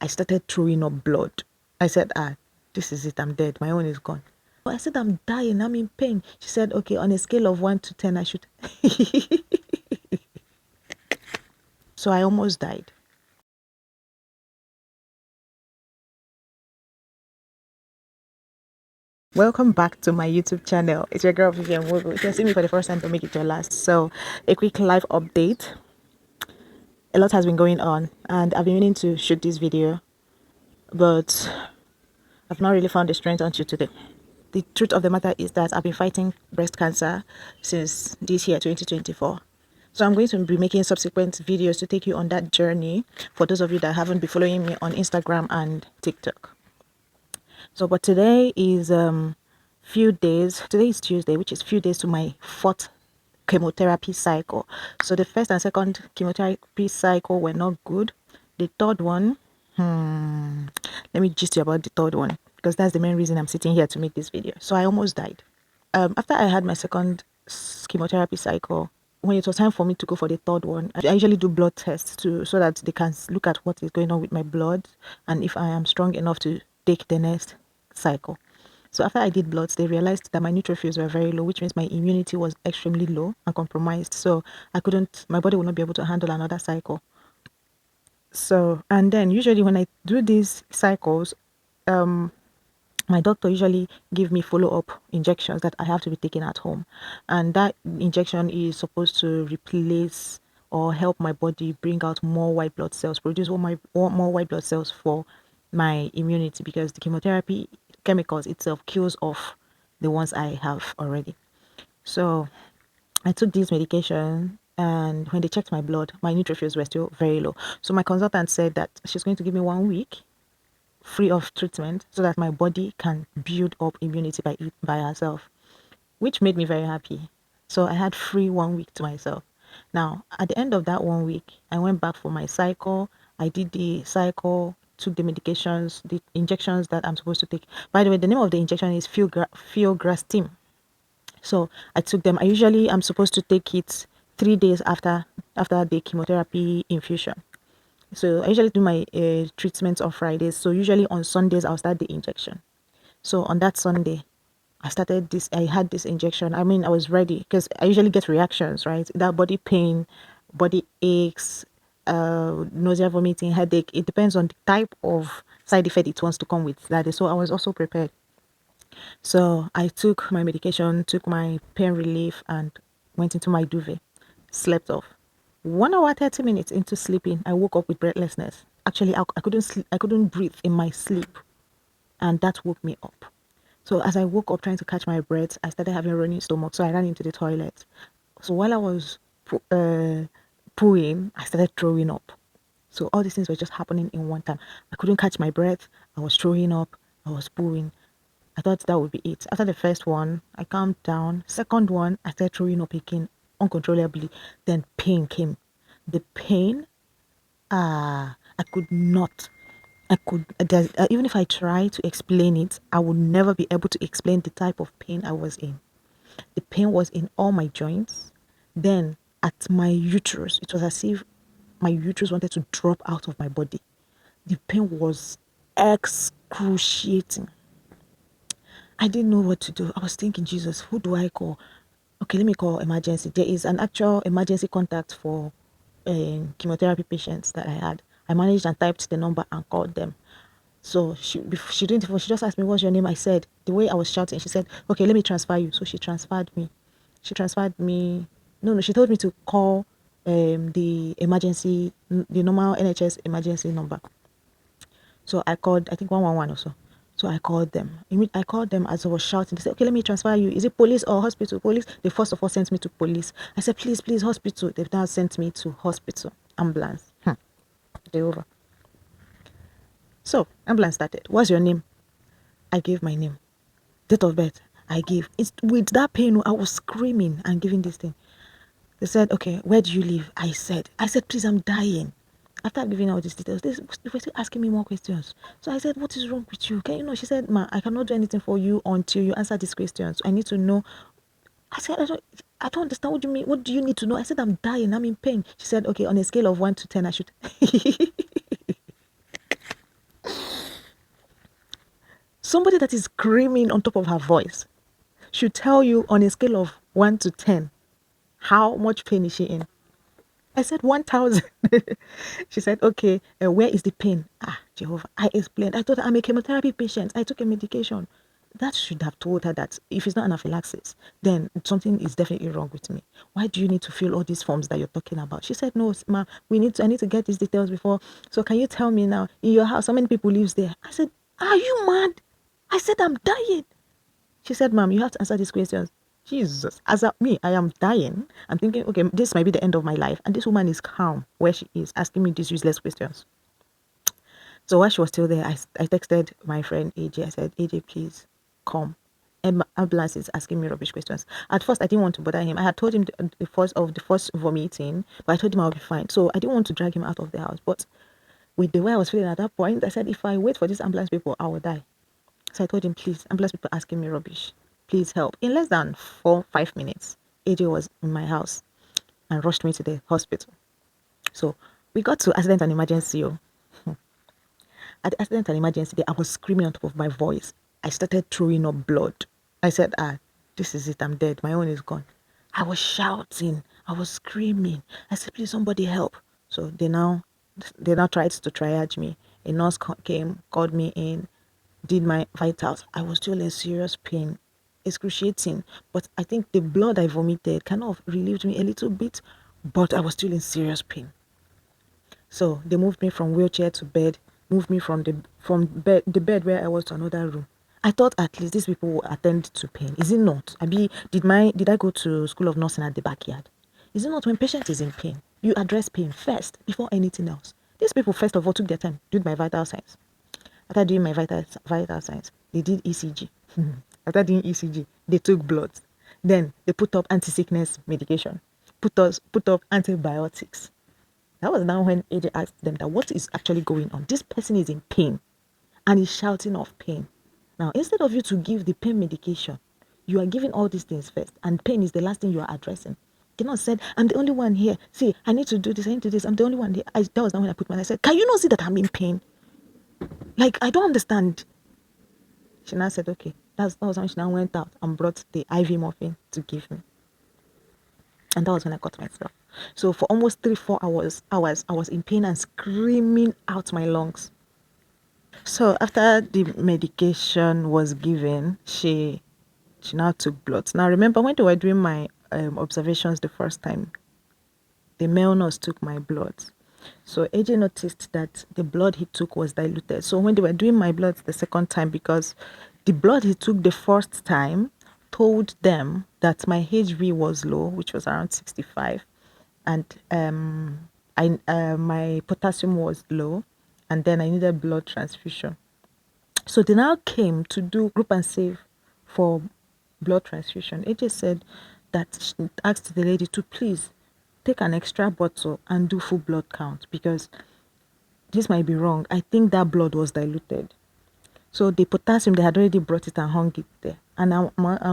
I started throwing up blood. I said, this is it. I'm dead. My own is gone. But I said, I'm dying. I'm in pain. She said, okay, on a scale of 1 to 10, I should. So I almost died. Welcome back to my YouTube channel. It's your girl Vivian Wogo. If you're seeing me for the first time, don't make it your last. So, a quick live update. A lot has been going on, and I've been meaning to shoot this video, but I've not really found the strength until today. The truth of the matter is that I've been fighting breast cancer since this year, 2024. So I'm going to be making subsequent videos to take you on that journey for those of you that haven't been following me on Instagram and TikTok. So, but today is few days. Today is Tuesday, which is few days to my fourth chemotherapy cycle. So the first and second chemotherapy cycle were not good. The third one, let me gist you about the third one because that's the main reason I'm sitting here to make this video. So I almost died. After I had my second chemotherapy cycle, when it was time for me to go for the third one, I usually do blood tests so that they can look at what is going on with my blood and if I am strong enough to take the next cycle. So after I did bloods, they realized that my neutrophils were very low, which means my immunity was extremely low and compromised. So my body will not be able to handle another cycle. So, and then usually when I do these cycles, my doctor usually give me follow-up injections that I have to be taking at home, and that injection is supposed to replace or help my body bring out more white blood cells, produce more white blood cells for my immunity, because the chemotherapy chemicals itself kills off the ones I have already. So I took this medication, and when they checked my blood, my neutrophils were still very low. So my consultant said that she's going to give me 1 week free of treatment so that my body can build up immunity by herself, which made me very happy. So I had free 1 week to myself. Now, at the end of that 1 week, I went back for my cycle. I did the cycle, took the medications, the injections that I'm supposed to take. By the way, the name of the injection is Filgrastim. So I took them. I'm supposed to take it 3 days after the chemotherapy infusion. So I usually do my treatments on Fridays. So usually on Sundays, I'll start the injection. So on that Sunday, I had this injection. I mean, I was ready because I usually get reactions, right? That body pain, body aches, nausea, vomiting, headache. It depends on the type of side effect it wants to come with that day. So I was also prepared. So I took my medication, took my pain relief, and went into my duvet, slept off. 1 hour, 30 minutes into sleeping, I woke up with breathlessness. Actually, I couldn't sleep, I couldn't breathe in my sleep, and that woke me up. So as I woke up trying to catch my breath, I started having running stomach. So I ran into the toilet. So while I was pooing, I started throwing up. So all these things were just happening in one time. I couldn't catch my breath. I was throwing up. I was pooing. I thought that would be it. After the first one, I calmed down. Second one, I started throwing up again uncontrollably. Then pain came. The pain, I could not. Even if I try to explain it, I would never be able to explain the type of pain I was in. The pain was in all my joints. Then at my uterus, it was as if my uterus wanted to drop out of my body. The pain was excruciating. I didn't know what to do. I was thinking, Jesus, who do I call? Okay, let me call emergency. There is an actual emergency contact for chemotherapy patients that I had. I managed and typed the number and called them. So she didn't. She just asked me, "What's your name?" I said the way I was shouting. She said, "Okay, let me transfer you." So she transferred me. She transferred me. No. She told me to call the emergency, the normal NHS emergency number. So I called, I think 111 or so. So I called them. I called them as I was shouting. They said, "Okay, let me transfer you. Is it police or hospital?" Police. They first of all sent me to police. I said, "Please, please, hospital." They've now sent me to hospital. Ambulance. They over. So ambulance started. "What's your name?" I gave my name. Date of birth. I gave. It's with that pain. I was screaming and giving this thing. They said, "Okay, where do you live?" I said, "Please, I'm dying." After giving all these details, they were still asking me more questions. So I said, "What is wrong with you?" Can you know? She said, "Ma, I cannot do anything for you until you answer these questions. I need to know." I said, I don't understand. What do you mean? What do you need to know?" I said, "I'm dying. I'm in pain." She said, "Okay, on a scale of 1 to 10, I should." Somebody that is screaming on top of her voice should tell you on a scale of 1 to 10 how much pain is she in. I said 1,000. She said, okay, where is the pain? Ah, Jehovah. I explained. I told her I'm a chemotherapy patient. I took a medication. That should have told her that if it's not anaphylaxis, then something is definitely wrong with me. Why do you need to fill all these forms that you're talking about? She said, no, ma'am, I need to get these details before. So can you tell me now, in your house, how many people lives there? I said, are you mad? I said, I'm dying. She said, ma'am, you have to answer these questions. Jesus, as a, me, I am dying. I'm thinking, okay, this might be the end of my life. And this woman is calm where she is, asking me these useless questions. So while she was still there, I texted my friend AJ. I said, AJ, please come. Ambulance is asking me rubbish questions. At first, I didn't want to bother him. I had told him the first vomiting, but I told him I'll be fine. So I didn't want to drag him out of the house. But with the way I was feeling at that point, I said, if I wait for these ambulance people, I will die. So I told him, please, ambulance people asking me rubbish. Please help. In less than 4-5 minutes, AJ was in my house and rushed me to the hospital. So we got to accident and emergency. At the accident and emergency day, I was screaming on top of my voice. I started throwing up blood. I said, this is it. I'm dead. My own is gone. I was shouting. I was screaming. I said, please, somebody help. So they now tried to triage me. A nurse came, called me in, did my vitals. I was still in serious pain, excruciating. But I think the blood I vomited kind of relieved me a little bit, but I was still in serious pain. So they moved me from wheelchair to bed, moved me from the bed where I was to another room. I thought at least these people will attend to pain. Is it not? Did I go to school of nursing at the backyard? Is it not when patient is in pain, you address pain first before anything else? These people first of all took their time, did my vital signs. After doing my vital signs, they did ECG. After doing ECG, they took blood. Then they put up anti-sickness medication, put up antibiotics. That was now when AJ asked them that what is actually going on. This person is in pain and is shouting of pain. Now, instead of you to give the pain medication, you are giving all these things first, and pain is the last thing you are addressing. The nurse said, I'm the only one here. See, I need to do this, I need to do this. I'm the only one here. That was now when I put my, I said, can you not see that I'm in pain? Like, I don't understand. She now said, okay. That was when she now went out and brought the IV morphine to give me. And that was when I got myself. So for almost 3-4 hours, I was in pain and screaming out my lungs. So after the medication was given, she now took blood. Now remember when they were doing my observations the first time, the male nurse took my blood. So AJ noticed that the blood he took was diluted. So when they were doing my blood the second time, because the blood he took the first time told them that my HB was low, which was around 65, and my potassium was low, and then I needed blood transfusion. So they now came to do group and save for blood transfusion. AJ said that she asked the lady to please take an extra bottle and do full blood count, because this might be wrong. I think that blood was diluted. So the potassium, they had already brought it and hung it there. And I'm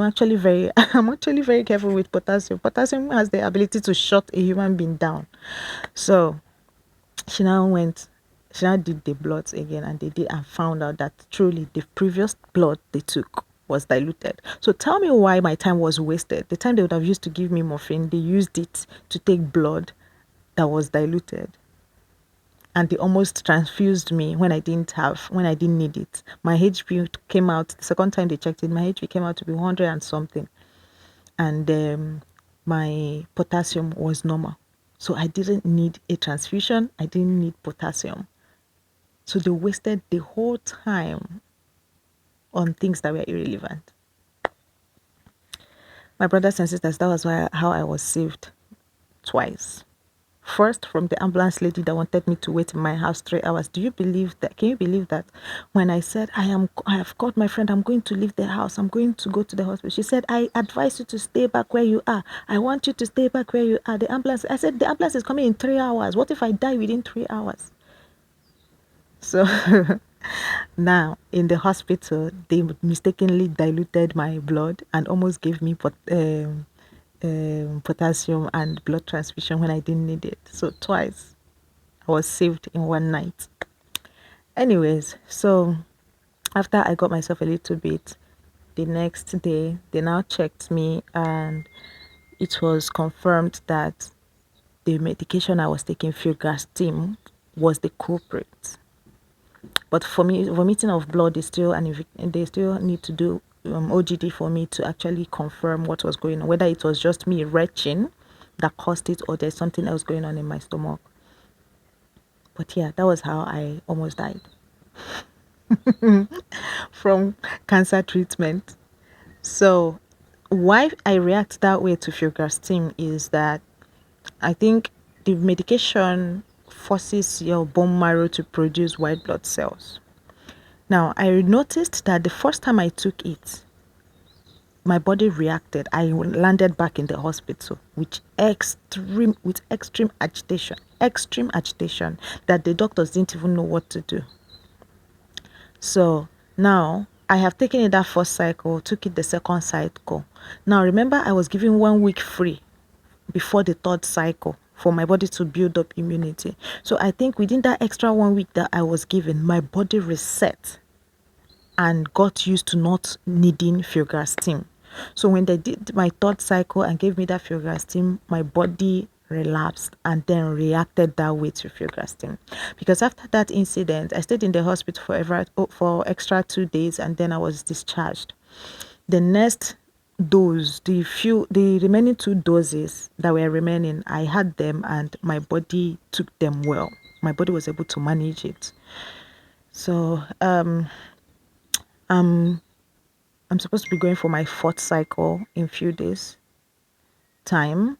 actually very careful with potassium. Potassium has the ability to shut a human being down. So she now did the bloods again, and they did and found out that truly the previous blood they took was diluted. So tell me why my time was wasted. The time they would have used to give me morphine, they used it to take blood that was diluted. And they almost transfused me when I didn't need it. My HB came out, the second time they checked it, my HB came out to be 100 and something. And my potassium was normal. So I didn't need a transfusion. I didn't need potassium. So they wasted the whole time on things that were irrelevant. My brothers and sisters, that was how I was saved twice. First, from the ambulance lady that wanted me to wait in my house 3 hours. Do you believe that? Can you believe that? When I said, I have called my friend, I'm going to leave the house, I'm going to go to the hospital. She said, I advise you to stay back where you are. I want you to stay back where you are. I said, the ambulance is coming in 3 hours. What if I die within 3 hours? So now in the hospital, they mistakenly diluted my blood and almost gave me potassium and blood transfusion when I didn't need it. So twice I was saved in one night. Anyways, so After I got myself a little bit, the next day they now checked me and it was confirmed that the medication I was taking, filgrastim, was the culprit. But for me, vomiting of blood is still, and they still need to do OGD for me to actually confirm what was going on, whether it was just me retching that caused it or there's something else going on in my stomach. But yeah, that was how I almost died from cancer treatment. So why I react that way to filgrastim is that I think the medication forces your bone marrow to produce white blood cells. Now, I noticed that the first time I took it, my body reacted. I landed back in the hospital with extreme agitation that the doctors didn't even know what to do. So now I have taken it that first cycle, took it the second cycle. Now remember, I was given 1 week free before the third cycle for my body to build up immunity. So I think within that extra 1 week that I was given, my body reset and got used to not needing filgrastim. So when they did my third cycle and gave me that filgrastim, my body relapsed and then reacted that way to filgrastim. Because after that incident, I stayed in the hospital for extra 2 days and then I was discharged. The next dose, the remaining 2 doses that were remaining, I had them and my body took them well. My body was able to manage it. So I'm supposed to be going for my fourth cycle in few days time,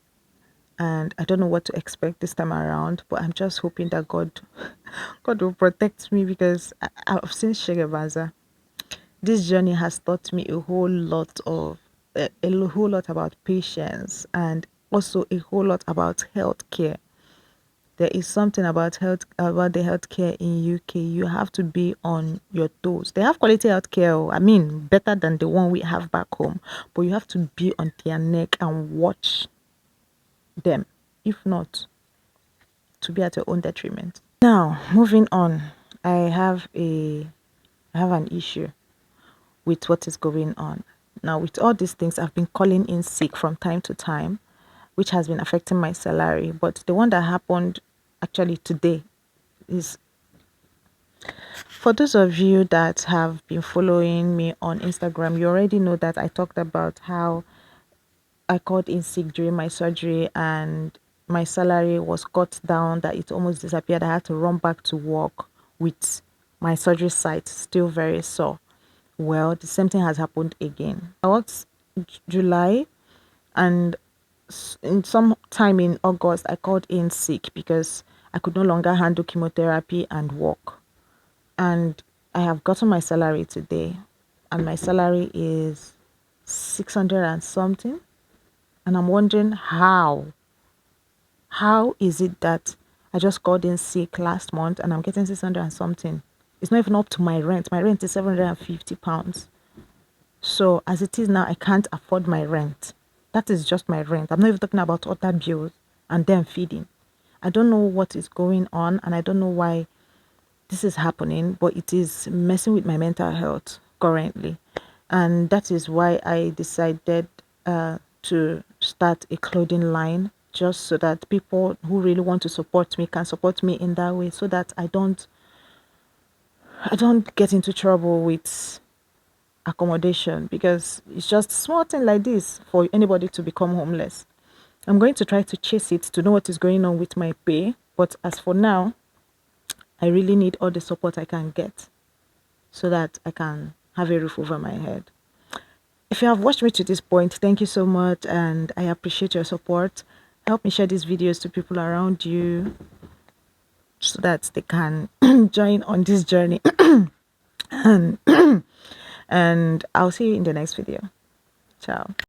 and I don't know what to expect this time around, but I'm just hoping that God will protect me, because I've seen Shegebaza. This journey has taught me a whole lot about patience, and also a whole lot about healthcare. There is something about the healthcare in UK. You have to be on your toes. They have quality healthcare. I mean, better than the one we have back home. But you have to be on their neck and watch them. If not, to be at your own detriment. Now, moving on. I have an issue with what is going on. Now, with all these things, I've been calling in sick from time to time, which has been affecting my salary. But the one that happened actually today is, for those of you that have been following me on Instagram, you already know that I talked about how I called in sick during my surgery and my salary was cut down, that it almost disappeared. I had to run back to work with my surgery site still very sore. Well, the same thing has happened again. I worked July, and in some time in August, I called in sick because I could no longer handle chemotherapy and work. And I have gotten my salary today, and my salary is 600 and something. And I'm wondering how is it that I just called in sick last month and I'm getting 600 and something? It's not even up to my rent. My rent is £750. So as it is now, I can't afford my rent. That is just my rent. I'm not even talking about other bills and then feeding. I don't know what is going on, and I don't know why this is happening, but it is messing with my mental health currently. And that is why I decided to start a clothing line, just so that people who really want to support me can support me in that way, so that I don't get into trouble with accommodation, because it's just small thing like this for anybody to become homeless. I'm going to try to chase it to know what is going on with my pay, but as for now, I really need all the support I can get so that I can have a roof over my head. If you have watched me to this point, thank you so much, and I appreciate your support. Help me share these videos to people around you so that they can join on this journey. and I'll see you in the next video. Ciao.